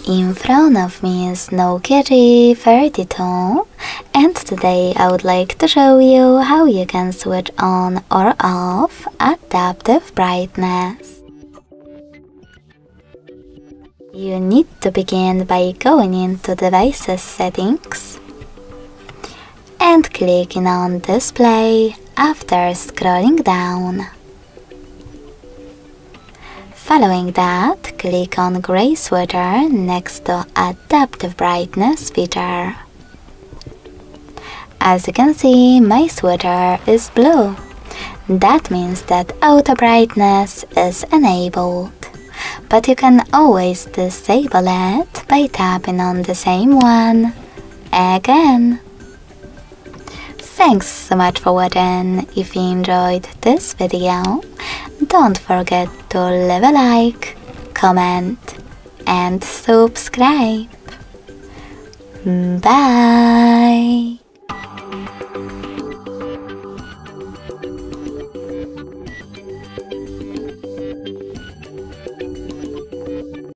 In front of me is NOKIA G42, and today I would like to show you how you can switch on or off adaptive brightness. You need to begin by going into Devices Settings and clicking on Display after scrolling down. Following that, click on Gray Switcher next to Adaptive Brightness feature. As you can see, my switcher is blue. That means that auto brightness is enabled. But you can always disable it by tapping on the same one again. Thanks so much for watching. If you enjoyed this video, don't forget to leave a like, comment and subscribe. Bye!